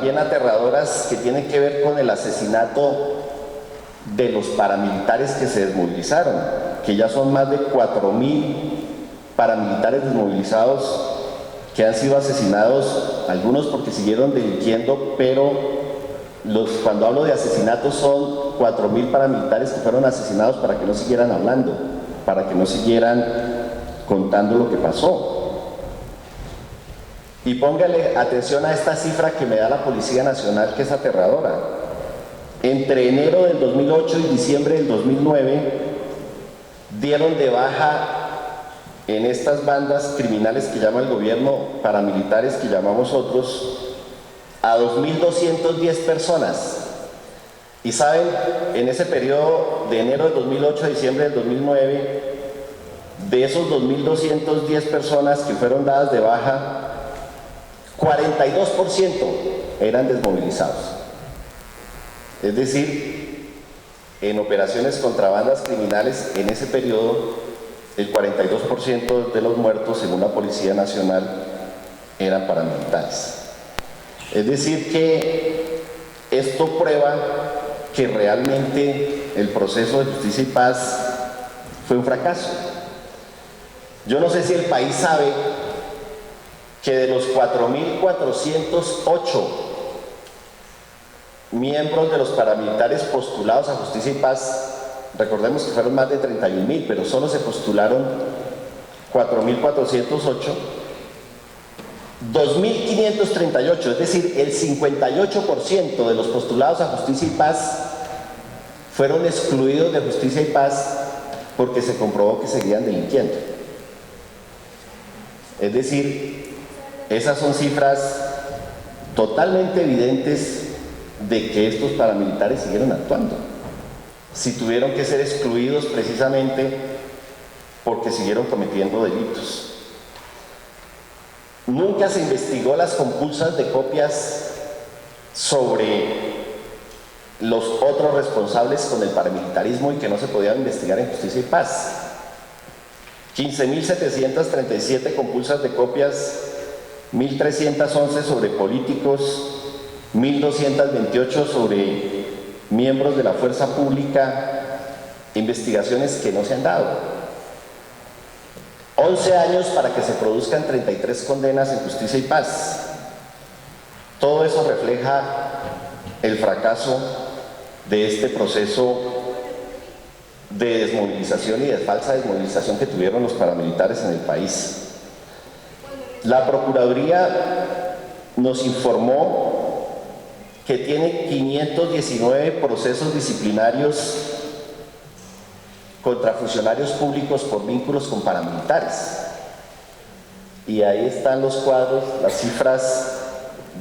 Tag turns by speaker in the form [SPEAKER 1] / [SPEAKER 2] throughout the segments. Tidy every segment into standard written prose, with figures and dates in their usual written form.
[SPEAKER 1] bien aterradoras que tienen que ver con el asesinato de los paramilitares que se desmovilizaron, que ya son más de 4.000 paramilitares desmovilizados que han sido asesinados, algunos porque siguieron delinquiendo, pero cuando hablo de asesinatos son 4.000 paramilitares que fueron asesinados para que no siguieran hablando, para que no siguieran contando lo que pasó. Y póngale atención a esta cifra que me da la Policía Nacional, que es aterradora. Entre enero del 2008 y diciembre del 2009 dieron de baja en estas bandas criminales que llama el gobierno, paramilitares que llamamos otros, a 2.210 personas. Y saben, en ese periodo de enero del 2008 a diciembre del 2009, de esos 2.210 personas que fueron dadas de baja, 42% eran desmovilizados. Es decir, en operaciones contra bandas criminales en ese periodo, el 42% de los muertos, según la Policía Nacional, eran paramilitares. Es decir, que esto prueba que realmente el proceso de justicia y paz fue un fracaso. Yo no sé si el país sabe que de los 4.408 miembros de los paramilitares postulados a Justicia y Paz, recordemos que fueron más de 31.000, pero solo se postularon 4.408, 2.538, es decir, el 58% de los postulados a Justicia y Paz fueron excluidos de Justicia y Paz porque se comprobó que seguían delinquiendo. Es decir, esas son cifras totalmente evidentes de que estos paramilitares siguieron actuando. Si tuvieron que ser excluidos precisamente porque siguieron cometiendo delitos. Nunca se investigó las compulsas de copias sobre los otros responsables con el paramilitarismo y que no se podían investigar en Justicia y Paz. 15.737 compulsas de copias, 1.311 sobre políticos, 1.228 sobre miembros de la fuerza pública, investigaciones que no se han dado. 11 años para que se produzcan 33 condenas en Justicia y Paz. Todo eso refleja el fracaso de este proceso de desmovilización y de falsa desmovilización que tuvieron los paramilitares en el país. La Procuraduría nos informó que tiene 519 procesos disciplinarios contra funcionarios públicos por vínculos con paramilitares. Y ahí están los cuadros, las cifras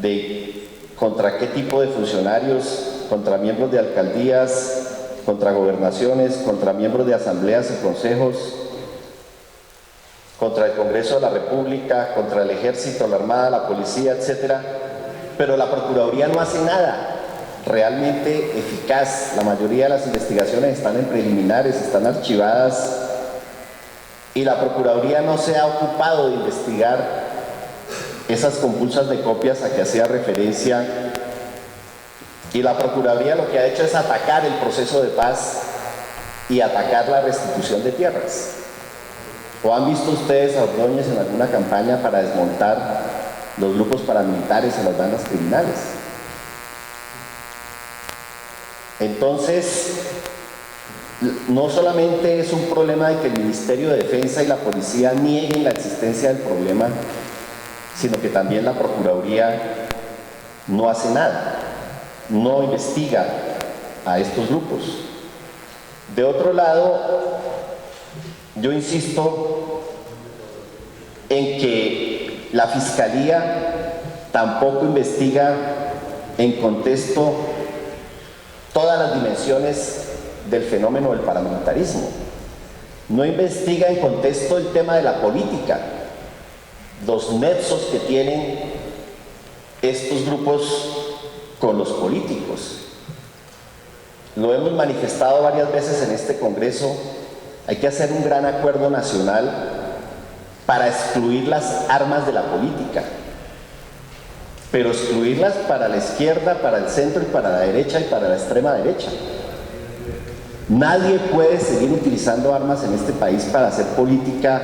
[SPEAKER 1] de contra qué tipo de funcionarios, contra miembros de alcaldías, contra gobernaciones, contra miembros de asambleas y consejos, contra el Congreso de la República, contra el Ejército, la Armada, la Policía, etcétera. Pero la Procuraduría no hace nada realmente eficaz. La mayoría de las investigaciones están en preliminares, están archivadas, y la Procuraduría no se ha ocupado de investigar esas compulsas de copias a que hacía referencia, y la Procuraduría lo que ha hecho es atacar el proceso de paz y atacar la restitución de tierras. ¿O han visto ustedes a Ordóñez en alguna campaña para desmontar los grupos paramilitares en las bandas criminales? Entonces, no solamente es un problema de que el Ministerio de Defensa y la Policía nieguen la existencia del problema, sino que también la Procuraduría no hace nada, no investiga a estos grupos. De otro lado, yo insisto en que la Fiscalía tampoco investiga en contexto todas las dimensiones del fenómeno del paramilitarismo. No investiga en contexto el tema de la política, los nexos que tienen estos grupos con los políticos. Lo hemos manifestado varias veces en este Congreso. Hay que hacer un gran acuerdo nacional para excluir las armas de la política. pero excluirlas para la izquierda, para el centro y para la derecha y para la extrema derecha. Nadie puede seguir utilizando armas en este país para hacer política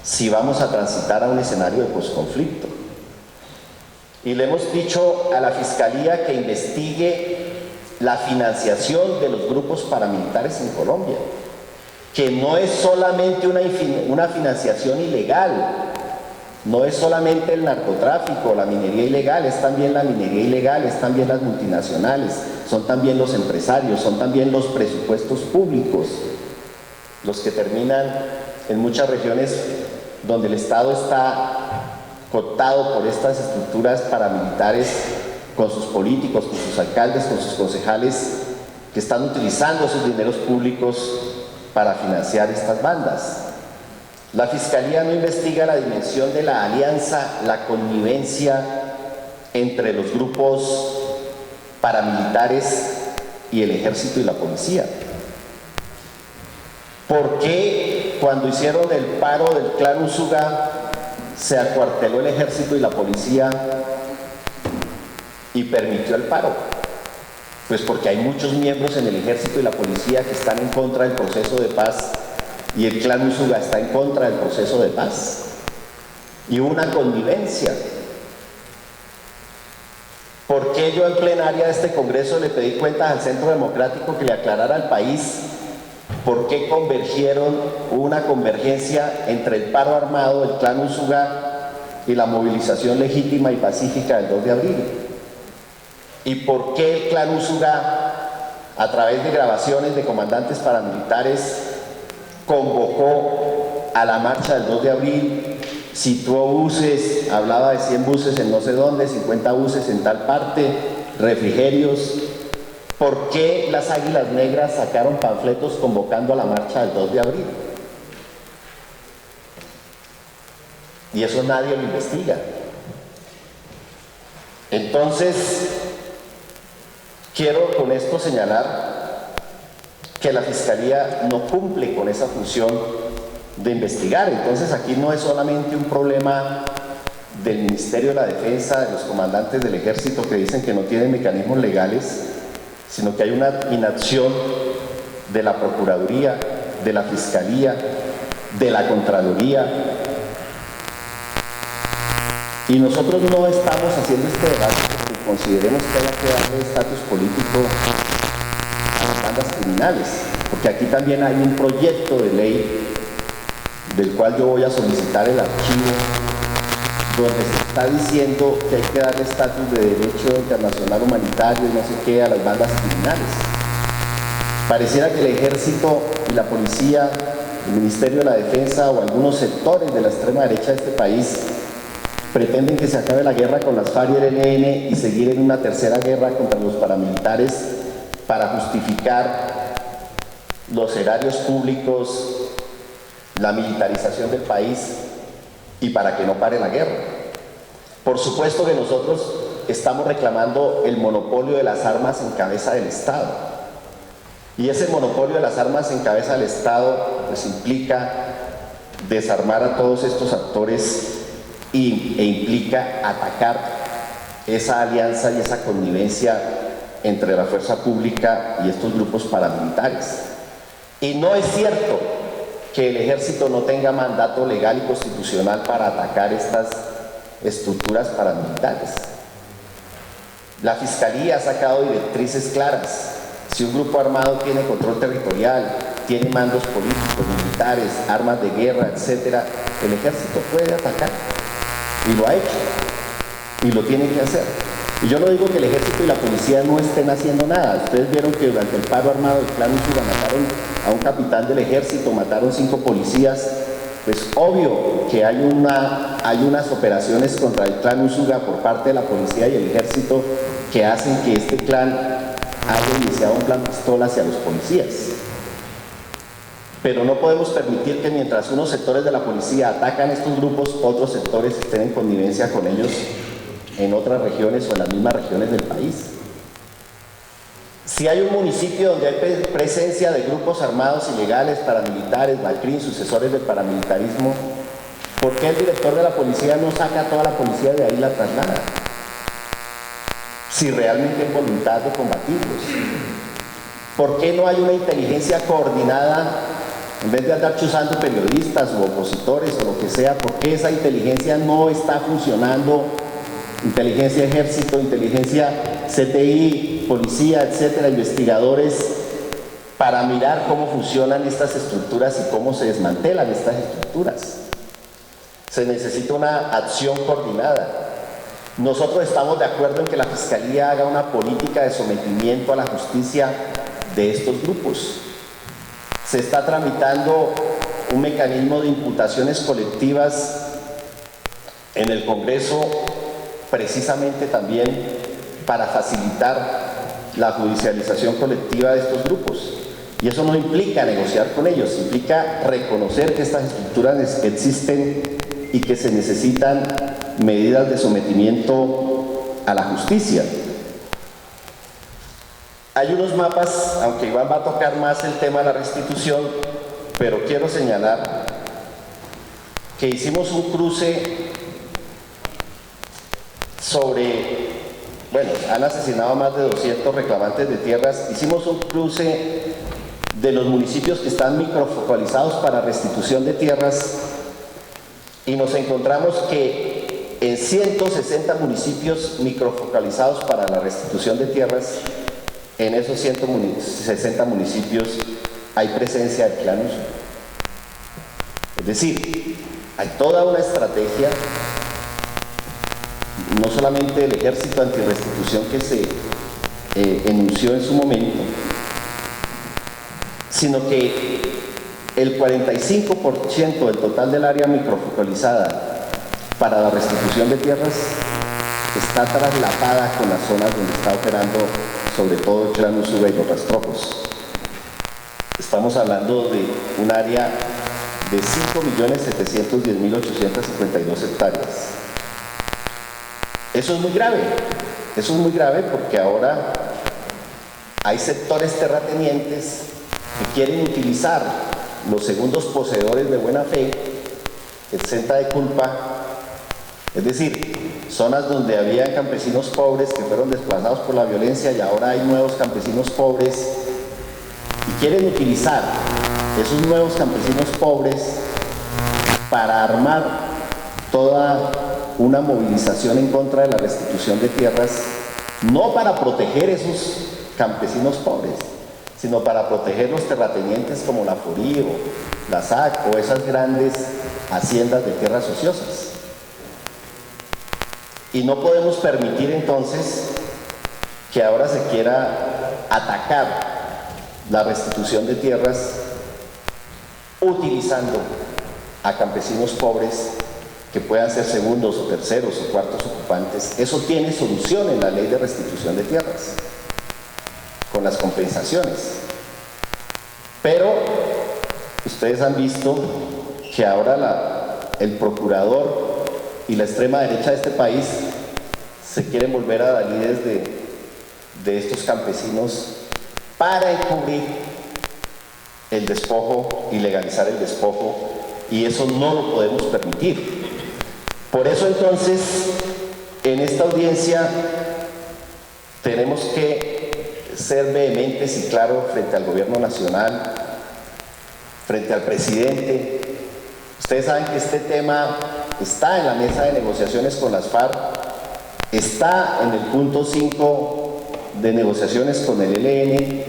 [SPEAKER 1] si vamos a transitar a un escenario de posconflicto. Y le hemos dicho a la Fiscalía que investigue la financiación de los grupos paramilitares en Colombia, que no es solamente una financiación ilegal, no es solamente el narcotráfico, la minería ilegal, es también la minería ilegal, es también las multinacionales, son también los empresarios, son también los presupuestos públicos, los que terminan en muchas regiones donde el Estado está cooptado por estas estructuras paramilitares, con sus políticos, con sus alcaldes, con sus concejales, que están utilizando sus dineros públicos para financiar estas bandas. La Fiscalía no investiga la dimensión de la alianza, la connivencia entre los grupos paramilitares y el ejército y la policía. ¿Por qué cuando hicieron el paro del clan Úsuga se acuarteló el ejército y la policía y permitió el paro? Pues porque hay muchos miembros en el ejército y la policía que están en contra del proceso de paz y el clan Úsuga está en contra del proceso de paz. Y hubo una connivencia. ¿Por qué yo en plenaria de este Congreso le pedí cuentas al Centro Democrático que le aclarara al país por qué convergieron, hubo una convergencia entre el paro armado del clan Úsuga y la movilización legítima y pacífica del 2 de abril? ¿Y por qué el clan Úsuga, a través de grabaciones de comandantes paramilitares, convocó a la marcha del 2 de abril, situó buses, hablaba de 100 buses en no sé dónde, 50 buses en tal parte, refrigerios? ¿Por qué las Águilas Negras sacaron panfletos convocando a la marcha del 2 de abril? Y eso nadie lo investiga. Entonces, quiero con esto señalar que la Fiscalía no cumple con esa función de investigar. Entonces aquí no es solamente un problema del Ministerio de la Defensa, de los comandantes del Ejército que dicen que no tienen mecanismos legales, sino que hay una inacción de la Procuraduría, de la Fiscalía, de la Contraloría. Y nosotros no estamos haciendo este debate porque consideremos que haya que darle estatus político a las bandas criminales, porque aquí también hay un proyecto de ley del cual yo voy a solicitar el archivo, donde se está diciendo que hay que darle estatus de derecho internacional humanitario y no sé qué a las bandas criminales. Pareciera que el ejército y la policía, el Ministerio de la Defensa o algunos sectores de la extrema derecha de este país pretenden que se acabe la guerra con las FARC y el ELN y seguir en una tercera guerra contra los paramilitares para justificar los erarios públicos, la militarización del país y para que no pare la guerra. Por supuesto que nosotros estamos reclamando el monopolio de las armas en cabeza del Estado. Y ese monopolio de las armas en cabeza del Estado pues implica desarmar a todos estos actores e implica atacar esa alianza y esa connivencia entre la fuerza pública y estos grupos paramilitares. Y no es cierto que el ejército no tenga mandato legal y constitucional para atacar estas estructuras paramilitares. La Fiscalía ha sacado directrices claras. Si un grupo armado tiene control territorial, tiene mandos políticos, militares, armas de guerra, etc., el ejército puede atacar. Y lo ha hecho. Y lo tiene que hacer. Y yo no digo que el ejército y la policía no estén haciendo nada. Ustedes vieron que durante el paro armado del clan Úsuga mataron a un capitán del ejército, mataron 5 policías. Pues obvio que hay unas operaciones contra el clan Úsuga por parte de la policía y el ejército que hacen que este clan haya iniciado un plan pistola hacia los policías. Pero no podemos permitir que mientras unos sectores de la policía atacan a estos grupos, otros sectores estén en connivencia con ellos en otras regiones o en las mismas regiones del país. Si hay un municipio donde hay presencia de grupos armados ilegales, paramilitares, Valcrin, sucesores del paramilitarismo, ¿por qué el director de la policía no saca a toda la policía de ahí y la traslada? si realmente hay voluntad de combatirlos? ¿Por qué no hay una inteligencia coordinada? En vez de andar chuzando periodistas u opositores o lo que sea, ¿por qué esa inteligencia no está funcionando? Inteligencia ejército, inteligencia CTI, policía, etcétera, investigadores, para mirar cómo funcionan estas estructuras y cómo se desmantelan estas estructuras. Se necesita una acción coordinada. Nosotros estamos de acuerdo en que la Fiscalía haga una política de sometimiento a la justicia de estos grupos. Se está tramitando un mecanismo de imputaciones colectivas en el Congreso, precisamente también para facilitar la judicialización colectiva de estos grupos. Y eso no implica negociar con ellos, implica reconocer que estas estructuras existen y que se necesitan medidas de sometimiento a la justicia. Hay unos mapas, aunque Iván va a tocar más el tema de la restitución, pero quiero señalar que hicimos un cruce sobre, bueno, han asesinado a más de 200 reclamantes de tierras, hicimos un cruce de los municipios que están microfocalizados para restitución de tierras y nos encontramos que en 160 municipios microfocalizados para la restitución de tierras, en esos 160 municipios hay presencia del clan Usuy. Es decir, hay toda una estrategia, no solamente del ejército antirrestitución que se enunció en su momento, sino que el 45% del total del área microfocalizada para la restitución de tierras está traslapada con las zonas donde está operando sobre todo el clan Usuga y los rastrojos. Estamos hablando de un área de 5.710.852 hectáreas. Eso es muy grave porque ahora hay sectores terratenientes que quieren utilizar los segundos poseedores de buena fe, exenta de culpa, es decir, zonas donde había campesinos pobres que fueron desplazados por la violencia y ahora hay nuevos campesinos pobres y quieren utilizar esos nuevos campesinos pobres para armar toda una movilización en contra de la restitución de tierras, no para proteger esos campesinos pobres, sino para proteger los terratenientes como la Forí o la SAC o esas grandes haciendas de tierras ociosas. Y no podemos permitir entonces que ahora se quiera atacar la restitución de tierras utilizando a campesinos pobres que puedan ser segundos o terceros o cuartos ocupantes. Eso tiene solución en la ley de restitución de tierras, con las compensaciones. Pero ustedes han visto que ahora el procurador y la extrema derecha de este país se quieren volver adalides de estos campesinos para encubrir el despojo y legalizar el despojo, y eso no lo podemos permitir. Por eso entonces, en esta audiencia tenemos que ser vehementes y claros frente al gobierno nacional, frente al presidente. Ustedes saben que este tema está en la mesa de negociaciones con las FARC, está en el punto 5 de negociaciones con el ELN,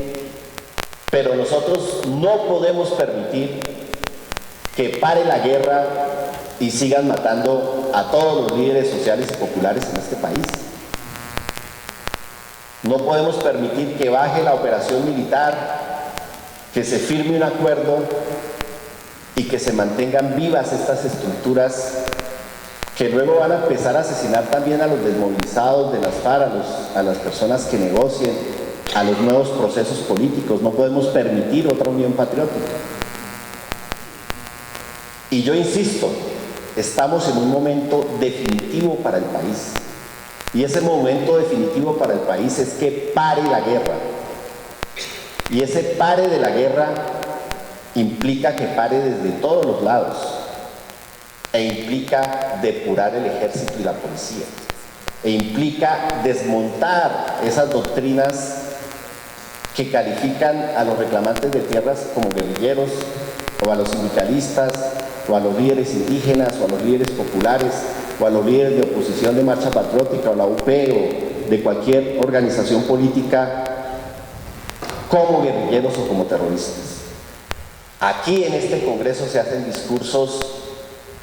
[SPEAKER 1] pero nosotros no podemos permitir que pare la guerra y sigan matando a todos los líderes sociales y populares en este país. No podemos permitir que baje la operación militar, que se firme un acuerdo y que se mantengan vivas estas estructuras que luego van a empezar a asesinar también a los desmovilizados de las FARC, a las personas que negocien, a los nuevos procesos políticos. No podemos permitir otra unión patriótica. Y yo insisto, estamos en un momento definitivo para el país. Y ese momento definitivo para el país es que pare la guerra. Y ese pare de la guerra implica que pare desde todos los lados. E implica depurar el ejército y la policía. e implica desmontar esas doctrinas que califican a los reclamantes de tierras como guerrilleros, o a los sindicalistas, o a los líderes indígenas, o a los líderes populares, o a los líderes de oposición de Marcha Patriótica, o la UP, o de cualquier organización política, como guerrilleros o como terroristas. Aquí en este Congreso se hacen discursos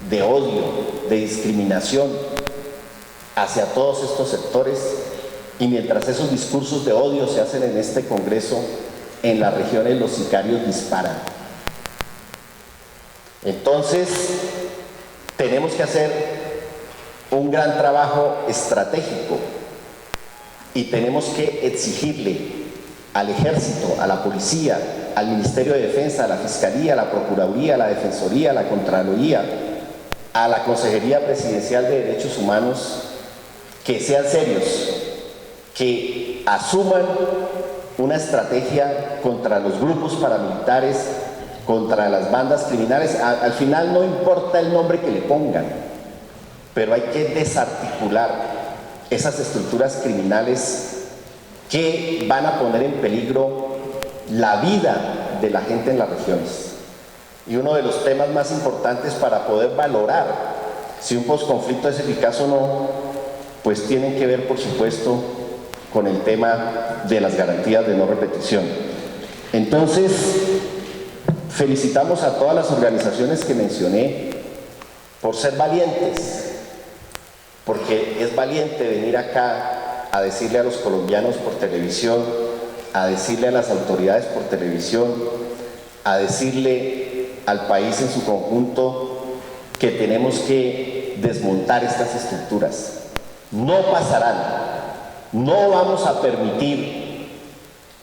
[SPEAKER 1] de odio, de discriminación hacia todos estos sectores, y mientras esos discursos de odio se hacen en este Congreso, en las regiones los sicarios disparan. Entonces, tenemos que hacer un gran trabajo estratégico y tenemos que exigirle al Ejército, a la Policía, al Ministerio de Defensa, a la Fiscalía, a la Procuraduría, a la Defensoría, a la Contraloría, a la Consejería Presidencial de Derechos Humanos, que sean serios, que asuman una estrategia contra los grupos paramilitares, contra las bandas criminales. Al final no importa el nombre que le pongan, pero hay que desarticular esas estructuras criminales que van a poner en peligro la vida de la gente en las regiones. Y uno de los temas más importantes para poder valorar si un posconflicto es eficaz o no, pues tienen que ver, por supuesto, con el tema de las garantías de no repetición. Entonces, felicitamos a todas las organizaciones que mencioné por ser valientes, porque es valiente venir acá a decirle a los colombianos por televisión, a decirle a las autoridades por televisión, a decirle al país en su conjunto que tenemos que desmontar estas estructuras. No pasarán. No vamos a permitir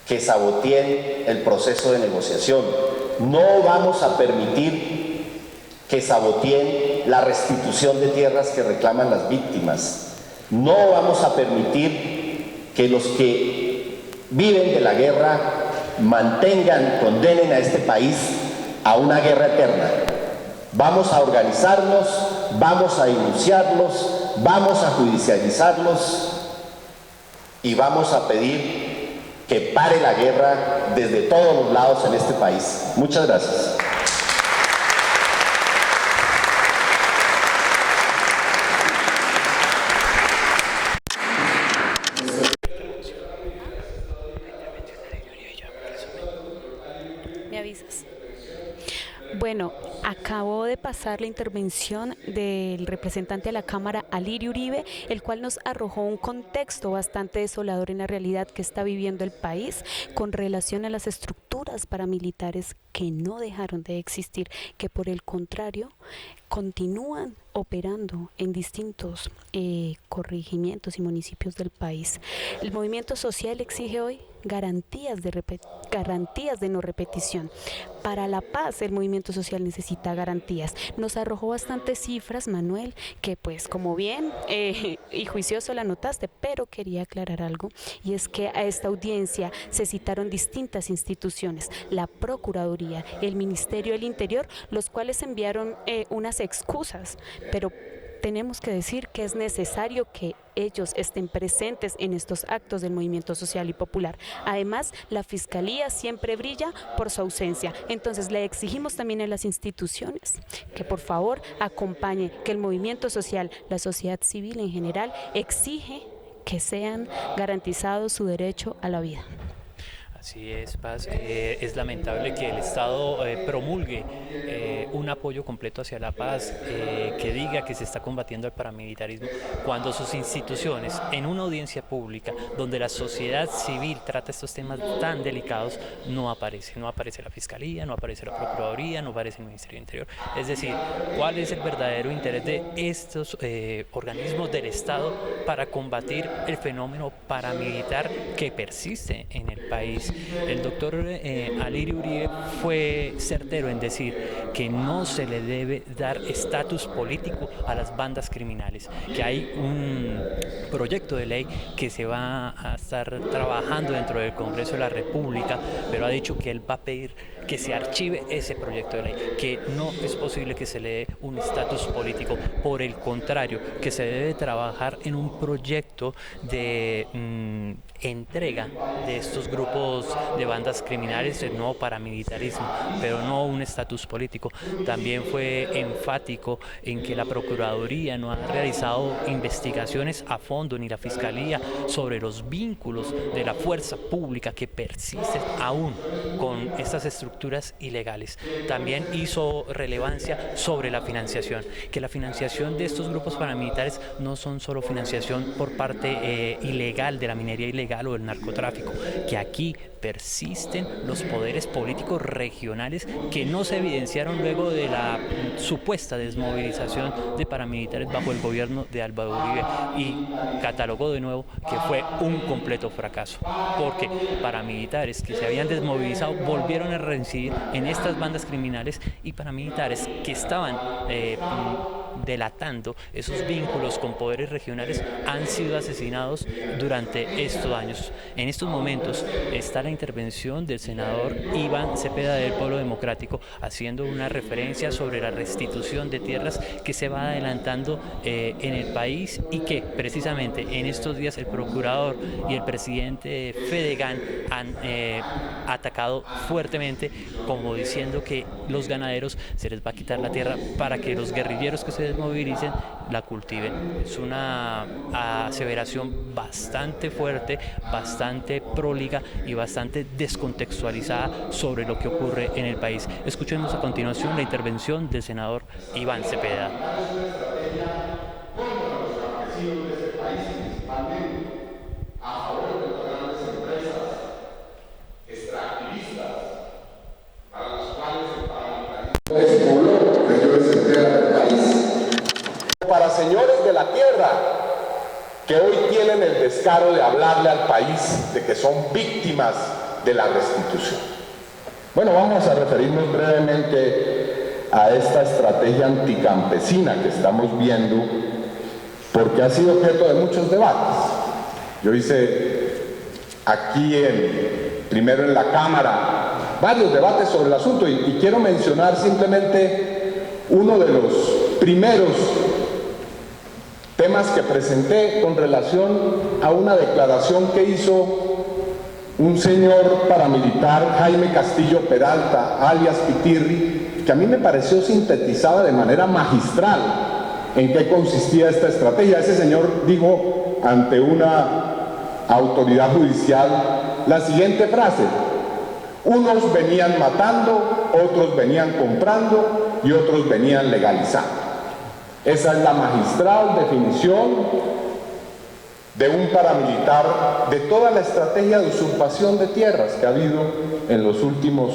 [SPEAKER 1] que saboteen el proceso de negociación. No vamos a permitir que saboteen la restitución de tierras que reclaman las víctimas. No vamos a permitir que los que viven de la guerra condenen a este país a una guerra eterna. Vamos a organizarnos, vamos a denunciarlos, vamos a judicializarlos y vamos a pedir que pare la guerra desde todos los lados en este país. Muchas gracias.
[SPEAKER 2] Me avisas. Bueno, acabo de pasar la intervención del representante de la Cámara, Alirio Uribe, el cual nos arrojó un contexto bastante desolador en la realidad que está viviendo el país con relación a las estructuras paramilitares que no dejaron de existir, que por el contrario continúan operando en distintos corregimientos y municipios del país. El movimiento social exige hoy garantías de no repetición. Para la paz, el movimiento social necesita garantías. Nos arrojó bastantes cifras, Manuel, que pues como bien y juicioso la notaste, pero quería aclarar algo, y es que a esta audiencia se citaron distintas instituciones, la Procuraduría, el Ministerio del Interior, los cuales enviaron unas excusas, pero tenemos que decir que es necesario que ellos estén presentes en estos actos del movimiento social y popular. Además, la Fiscalía siempre brilla por su ausencia. Entonces, le exigimos también a las instituciones que por favor acompañen, que el movimiento social, la sociedad civil en general, exige que sean garantizados su derecho a la vida.
[SPEAKER 3] Así es, Paz. Es lamentable que el Estado promulgue un apoyo completo hacia la paz, que diga que se está combatiendo el paramilitarismo, cuando sus instituciones, en una audiencia pública donde la sociedad civil trata estos temas tan delicados, no aparece. No aparece la Fiscalía, no aparece la Procuraduría, no aparece el Ministerio del Interior. Es decir, ¿cuál es el verdadero interés de estos organismos del Estado para combatir el fenómeno paramilitar que persiste en el país? El doctor Alirio Uribe fue certero en decir que no se le debe dar estatus político a las bandas criminales, que hay un proyecto de ley que se va a estar trabajando dentro del Congreso de la República, pero ha dicho que él va a pedir que se archive ese proyecto de ley, que no es posible que se le dé un estatus político, por el contrario, que se debe trabajar en un proyecto de entrega de estos grupos de bandas criminales, del nuevo paramilitarismo, pero no un estatus político. También fue enfático en que la Procuraduría no ha realizado investigaciones a fondo, ni la Fiscalía, sobre los vínculos de la fuerza pública que persisten aún con estas estructuras ilegales. También hizo relevancia sobre la financiación, que la financiación de estos grupos paramilitares no son solo financiación por parte ilegal de la minería ilegal o del narcotráfico, que aquí persisten los poderes políticos regionales que no se evidenciaron luego de la supuesta desmovilización de paramilitares bajo el gobierno de Álvaro Uribe, y catalogó de nuevo que fue un completo fracaso, porque paramilitares que se habían desmovilizado volvieron a reincidir en estas bandas criminales, y paramilitares que estaban delatando esos vínculos con poderes regionales han sido asesinados durante estos años. En estos momentos está la intervención del senador Iván Cepeda del Polo Democrático, haciendo una referencia sobre la restitución de tierras que se va adelantando en el país, y que precisamente en estos días el procurador y el presidente Fedegan han atacado fuertemente, como diciendo que los ganaderos se les va a quitar la tierra para que los guerrilleros que se desmovilicen la cultiven. Es una aseveración bastante fuerte, bastante próliga y bastante descontextualizada sobre lo que ocurre en el país. Escuchemos a continuación la intervención del senador Iván Cepeda.
[SPEAKER 4] Para señores de la tierra que hoy tienen el descaro de hablarle al país de que son víctimas de la restitución.
[SPEAKER 1] Bueno, vamos a referirnos brevemente a esta estrategia anticampesina que estamos viendo, porque ha sido objeto de muchos debates. Yo hice aquí primero en la Cámara varios debates sobre el asunto, y quiero mencionar simplemente uno de los primeros temas que presenté con relación a una declaración que hizo un señor paramilitar, Jaime Castillo Peralta, alias Pitirri, que a mí me pareció sintetizada de manera magistral en qué consistía esta estrategia. Ese señor dijo ante una autoridad judicial la siguiente frase: unos venían matando, otros venían comprando y otros venían legalizando. Esa es la magistral definición de un paramilitar de toda la estrategia de usurpación de tierras que ha habido en los últimos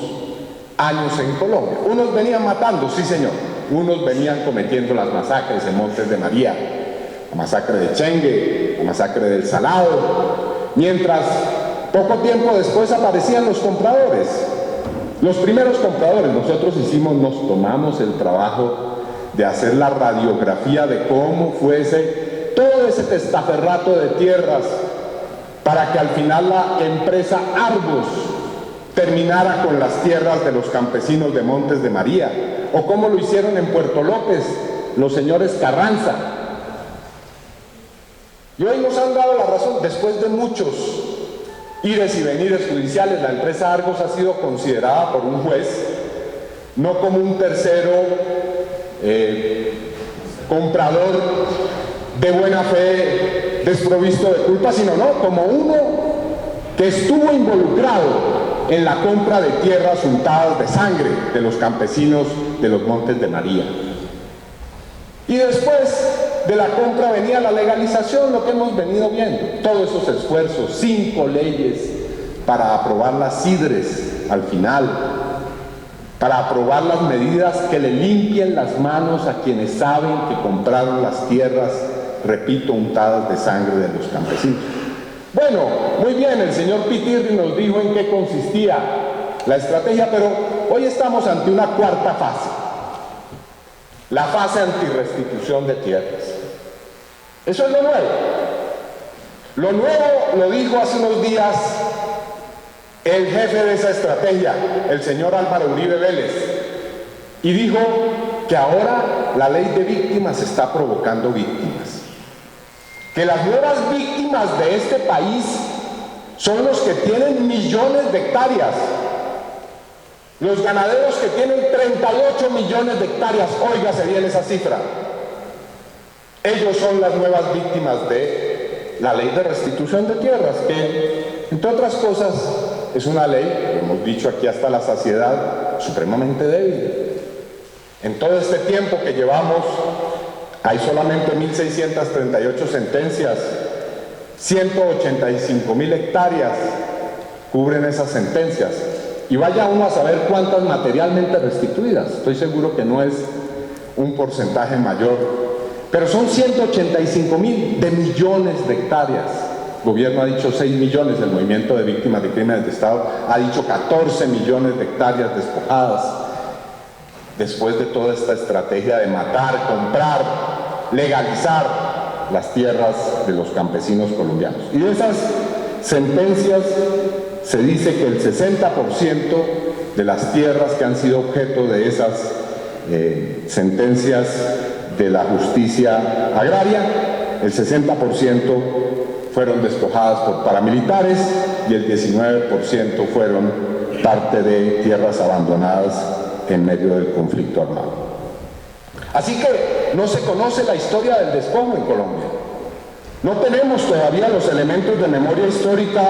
[SPEAKER 1] años en Colombia. Unos venían matando, sí señor, unos venían cometiendo las masacres en Montes de María, la masacre de Chengue, la masacre del Salado, mientras poco tiempo después aparecían los compradores, los primeros compradores. Nosotros nos tomamos el trabajo de hacer la radiografía de cómo fuese todo ese testaferrato de tierras para que al final la empresa Argos terminara con las tierras de los campesinos de Montes de María, o cómo lo hicieron en Puerto López los señores Carranza. Y hoy nos han dado la razón, después de muchos ires y venires judiciales. La empresa Argos ha sido considerada por un juez no como un tercero comprador de buena fe, desprovisto de culpa, sino como uno que estuvo involucrado en la compra de tierras untadas de sangre de los campesinos de los Montes de María. Y después de la compra venía la legalización, lo que hemos venido viendo, todos esos esfuerzos, 5 leyes para aprobar las CIDRES al final, para aprobar las medidas que le limpien las manos a quienes saben que compraron las tierras, repito, untadas de sangre de los campesinos.
[SPEAKER 4] Bueno, muy bien, el señor Pitirri nos dijo en qué consistía la estrategia, pero hoy estamos ante una cuarta fase, la fase antirrestitución de tierras. Eso es lo nuevo. Lo nuevo lo dijo hace unos días el jefe de esa estrategia, el señor Álvaro Uribe Vélez, y dijo que ahora la ley de víctimas está provocando víctimas. Que las nuevas víctimas de este país son los que tienen millones de hectáreas. Los ganaderos que tienen 38 millones de hectáreas, óigase bien esa cifra. Ellos son las nuevas víctimas de la ley de restitución de tierras, que, entre otras cosas, es una ley, lo hemos dicho aquí hasta la saciedad, supremamente débil. En todo este tiempo que llevamos, hay solamente 1.638 sentencias, 185.000 hectáreas cubren esas sentencias. Y vaya uno a saber cuántas materialmente restituidas. Estoy seguro que no es un porcentaje mayor, pero son 185.000 de millones de hectáreas. El gobierno ha dicho 6 millones, el movimiento de víctimas de crímenes de Estado ha dicho 14 millones de hectáreas despojadas. Después de toda esta estrategia de matar, comprar, legalizar las tierras de los campesinos colombianos. Y de esas sentencias se dice que el 60% de las tierras que han sido objeto de esas sentencias de la justicia agraria, el 60% fueron despojadas por paramilitares y el 19% fueron parte de tierras abandonadas en medio del conflicto armado. Así que no se conoce la historia del despojo en Colombia. No tenemos todavía los elementos de memoria histórica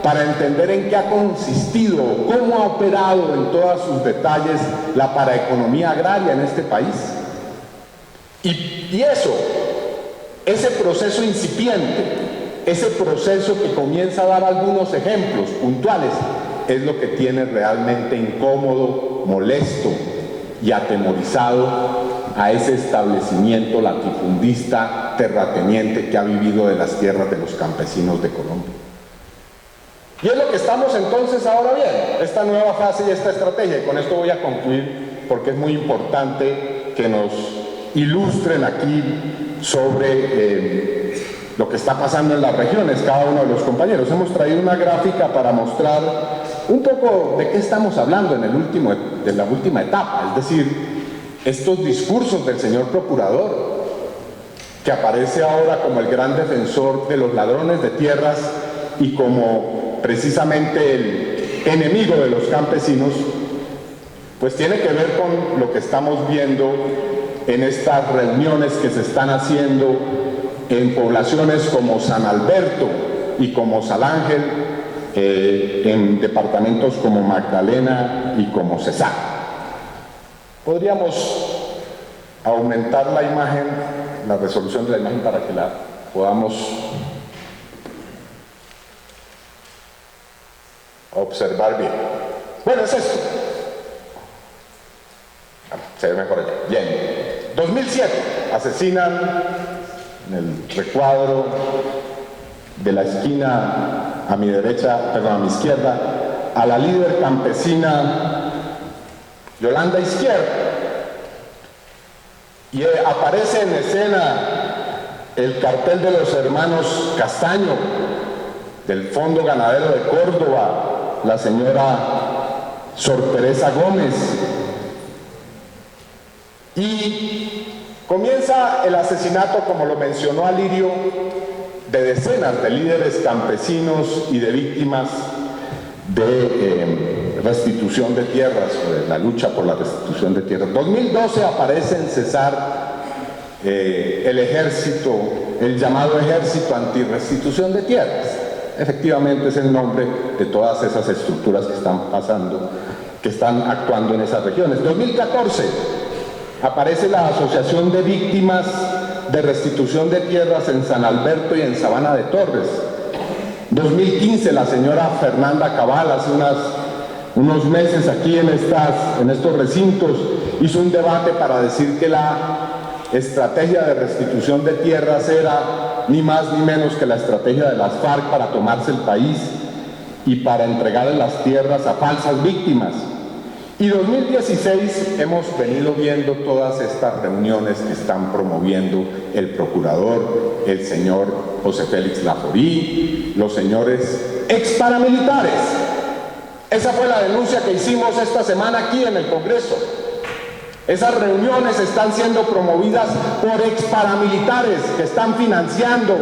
[SPEAKER 4] para entender en qué ha consistido, cómo ha operado en todos sus detalles la paraeconomía agraria en este país. Y eso, ese proceso incipiente, ese proceso que comienza a dar algunos ejemplos puntuales, es lo que tiene realmente incómodo, molesto y atemorizado a ese establecimiento latifundista, terrateniente que ha vivido de las tierras de los campesinos de Colombia. Y es lo que estamos entonces ahora viendo, esta nueva fase y esta estrategia, y con esto voy a concluir porque es muy importante que nos ilustren aquí sobre lo que está pasando en las regiones, cada uno de los compañeros. Hemos traído una gráfica para mostrar un poco de qué estamos hablando en la última etapa, es decir, estos discursos del señor procurador, que aparece ahora como el gran defensor de los ladrones de tierras y como precisamente el enemigo de los campesinos, pues tiene que ver con lo que estamos viendo en estas reuniones que se están haciendo en poblaciones como San Alberto y como San Ángel, en departamentos como Magdalena y como Cesar. Podríamos aumentar la imagen, la resolución de la imagen para que la podamos observar bien. Bueno, es esto. Se ve mejor allá. Bien. 2007, asesinan en el recuadro de la esquina a mi derecha, perdón, a mi izquierda, a la líder campesina Yolanda Izquierdo. Y aparece en escena el cartel de los hermanos Castaño, del Fondo Ganadero de Córdoba, la señora Sor Teresa Gómez. Y comienza el asesinato, como lo mencionó Alirio, de decenas de líderes campesinos y de víctimas de restitución de tierras, o de la lucha por la restitución de tierras. En 2012 aparece en Cesar el ejército, el llamado Ejército Antirrestitución de Tierras. Efectivamente es el nombre de todas esas estructuras que están pasando, que están actuando en esas regiones. 2014 aparece la Asociación de Víctimas de Restitución de Tierras en San Alberto y en Sabana de Torres. 2015 la señora Fernanda Cabal, hace unos meses aquí en estos recintos, hizo un debate para decir que la estrategia de restitución de tierras era ni más ni menos que la estrategia de las FARC para tomarse el país y para entregarle las tierras a falsas víctimas. Y 2016 hemos venido viendo todas estas reuniones que están promoviendo el procurador, el señor José Félix Laforí, los señores exparamilitares. Esa fue la denuncia que hicimos esta semana aquí en el Congreso. Esas reuniones están siendo promovidas por exparamilitares que están financiando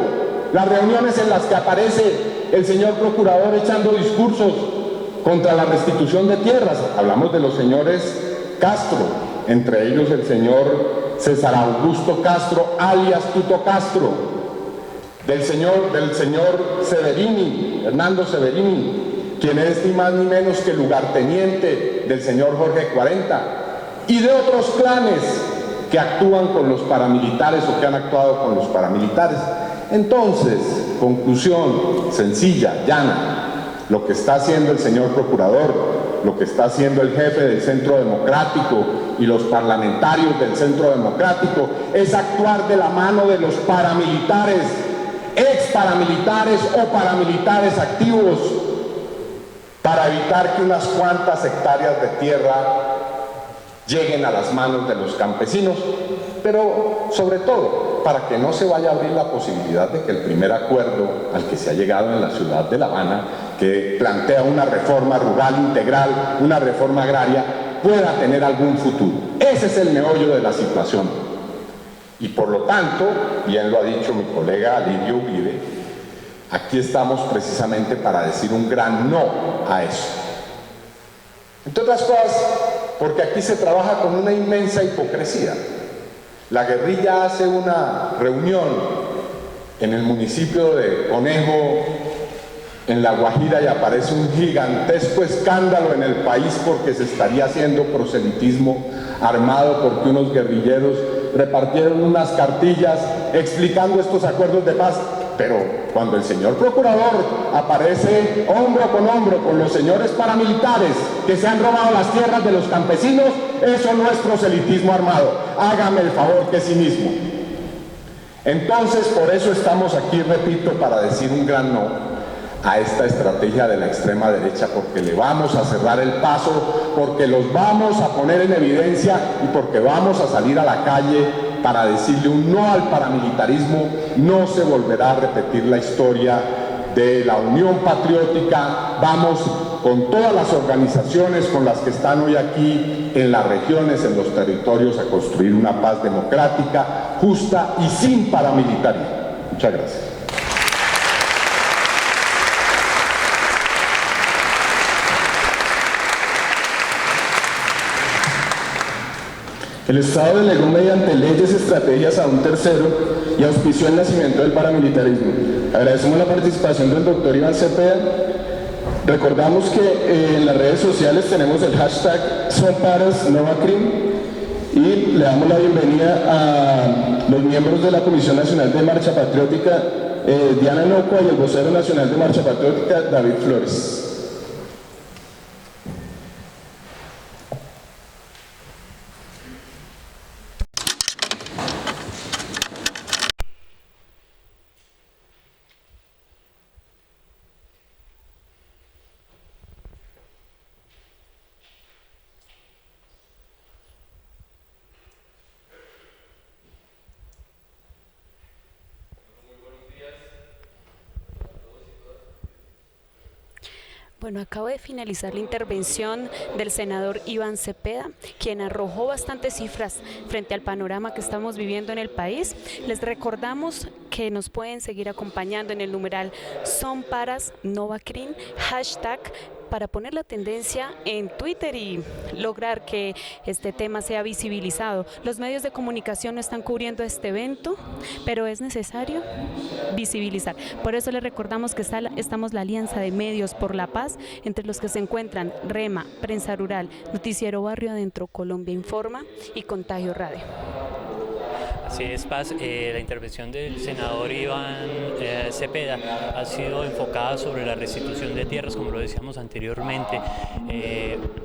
[SPEAKER 4] las reuniones en las que aparece el señor procurador echando discursos contra la restitución de tierras. Hablamos de los señores Castro, entre ellos el señor César Augusto Castro, alias Tuto Castro, del señor Severini, Hernando Severini, quien es ni más ni menos que lugarteniente del señor Jorge 40, y de otros clanes que actúan con los paramilitares o que han actuado con los paramilitares. Entonces, conclusión sencilla, llana: lo que está haciendo el señor procurador, lo que está haciendo el jefe del Centro Democrático y los parlamentarios del Centro Democrático es actuar de la mano de los paramilitares, exparamilitares o paramilitares activos, para evitar que unas cuantas hectáreas de tierra lleguen a las manos de los campesinos, pero sobre todo para que no se vaya a abrir la posibilidad de que el primer acuerdo al que se ha llegado en la ciudad de La Habana, que plantea una reforma rural integral, una reforma agraria, pueda tener algún futuro. Ese es el meollo de la situación. Y por lo tanto, bien lo ha dicho mi colega Lirio Uribe, aquí estamos precisamente para decir un gran no a eso. Entre otras cosas, porque aquí se trabaja con una inmensa hipocresía. La guerrilla hace una reunión en el municipio de Conejo, en La Guajira, y aparece un gigantesco escándalo en el país porque se estaría haciendo proselitismo armado, porque unos guerrilleros repartieron unas cartillas explicando estos acuerdos de paz. Pero cuando el señor procurador aparece hombro con los señores paramilitares que se han robado las tierras de los campesinos, eso no es proselitismo armado. Hágame el favor, que cinismo. Entonces, por eso estamos aquí, repito, para decir un gran no a esta estrategia de la extrema derecha, porque le vamos a cerrar el paso, porque los vamos a poner en evidencia y porque vamos a salir a la calle para decirle un no al paramilitarismo. No se volverá a repetir la historia de la Unión Patriótica. Vamos con todas las organizaciones con las que están hoy aquí en las regiones, en los territorios, a construir una paz democrática, justa y sin paramilitarismo. Muchas gracias.
[SPEAKER 5] El Estado delegó mediante leyes estrategias a un tercero y auspició el nacimiento del paramilitarismo. Agradecemos la participación del doctor Iván Cepeda. Recordamos que en las redes sociales tenemos el hashtag #SonParasNovaCrim y le damos la bienvenida a los miembros de la Comisión Nacional de Marcha Patriótica, Diana Nocua, y el vocero nacional de Marcha Patriótica, David Flores.
[SPEAKER 2] Bueno, acabo de finalizar la intervención del senador Iván Cepeda, quien arrojó bastantes cifras frente al panorama que estamos viviendo en el país. Les recordamos que nos pueden seguir acompañando en el numeral #SonParasNovaCrim, hashtag, para poner la tendencia en Twitter y lograr que este tema sea visibilizado. Los medios de comunicación no están cubriendo este evento, pero es necesario visibilizar. Por eso les recordamos que estamos la Alianza de Medios por la Paz, entre los que se encuentran REMA, Prensa Rural, Noticiero Barrio Adentro, Colombia Informa y Contagio Radio.
[SPEAKER 3] Así es, Paz. La intervención del senador Iván Cepeda ha sido enfocada sobre la restitución de tierras, como lo decíamos anteriormente.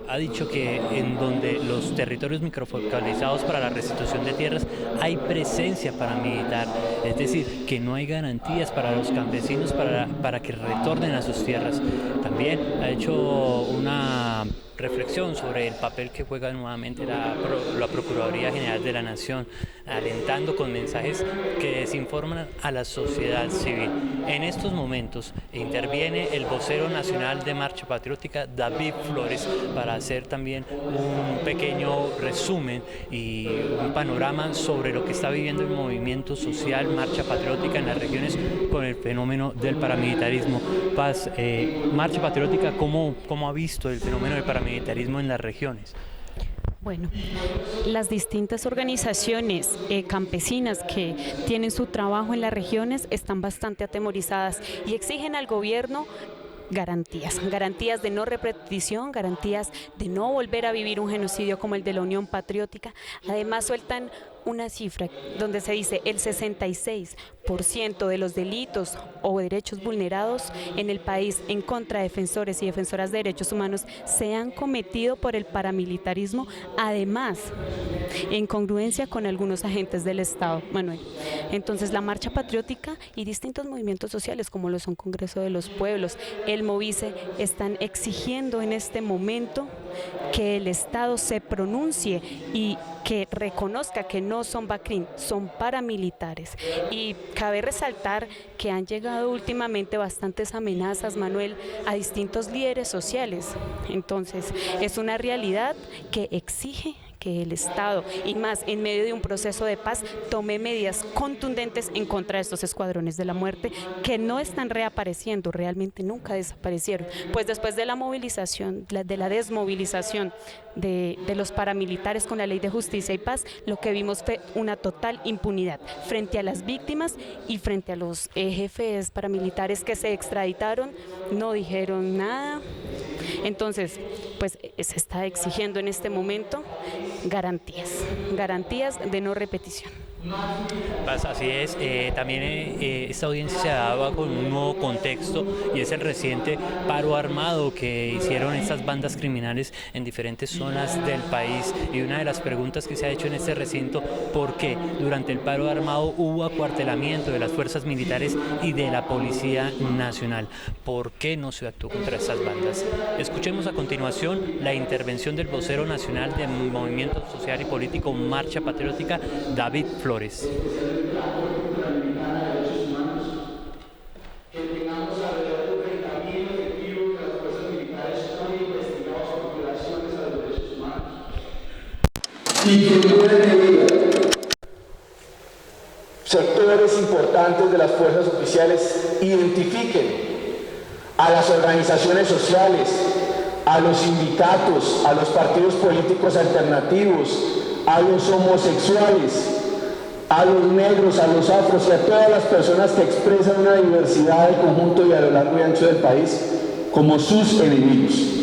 [SPEAKER 3] Ha dicho que en donde los territorios microfocalizados para la restitución de tierras hay presencia paramilitar. es decir, que no hay garantías para los campesinos para que retornen a sus tierras. También ha hecho una reflexión sobre el papel que juega nuevamente la Procuraduría General de la Nación, alentando con mensajes que desinforman a la sociedad civil. En estos momentos interviene el vocero nacional de Marcha Patriótica, David Flores, para hacer también un pequeño resumen y un panorama sobre lo que está viviendo el movimiento social Marcha Patriótica en las regiones con el fenómeno del paramilitarismo. Paz, Marcha Patriótica, ¿cómo ha visto el fenómeno del paramilitarismo en las regiones?
[SPEAKER 2] Bueno, las distintas organizaciones campesinas que tienen su trabajo en las regiones están bastante atemorizadas y exigen al gobierno garantías de no repetición, garantías de no volver a vivir un genocidio como el de la Unión Patriótica. Además sueltan una cifra donde se dice el 66% de los delitos o derechos vulnerados en el país en contra de defensores y defensoras de derechos humanos se han cometido por el paramilitarismo, además en congruencia con algunos agentes del Estado, Manuel. Entonces la Marcha Patriótica y distintos movimientos sociales como lo son Congreso de los Pueblos, el Movice, están exigiendo en este momento que el Estado se pronuncie y que reconozca que no son BACRIM, son paramilitares. Y cabe resaltar que han llegado últimamente bastantes amenazas, Manuel, a distintos líderes sociales. Entonces, es una realidad que exige que el Estado, y más en medio de un proceso de paz, tome medidas contundentes en contra de estos escuadrones de la muerte que no están reapareciendo, realmente nunca desaparecieron, pues después de la movilización, de la desmovilización de los paramilitares con la Ley de Justicia y Paz, lo que vimos fue una total impunidad frente a las víctimas y frente a los jefes paramilitares que se extraditaron, no dijeron nada. Entonces, pues se está exigiendo en este momento garantías de no repetición.
[SPEAKER 3] Así es, también esta audiencia se daba con un nuevo contexto y es el reciente paro armado que hicieron estas bandas criminales en diferentes zonas del país, y una de las preguntas que se ha hecho en este recinto: ¿por qué durante el paro armado hubo acuartelamiento de las fuerzas militares y de la Policía Nacional? ¿Por qué no se actuó contra estas bandas? Escuchemos a continuación la intervención del vocero nacional del Movimiento Social y Político Marcha Patriótica, David Flores.
[SPEAKER 5] Y que sectores importantes de las fuerzas oficiales identifiquen a las organizaciones sociales, a los sindicatos, a los partidos políticos alternativos, a los homosexuales, a los negros, a los afros y a todas las personas que expresan una diversidad del conjunto y a lo largo y ancho del país como sus enemigos.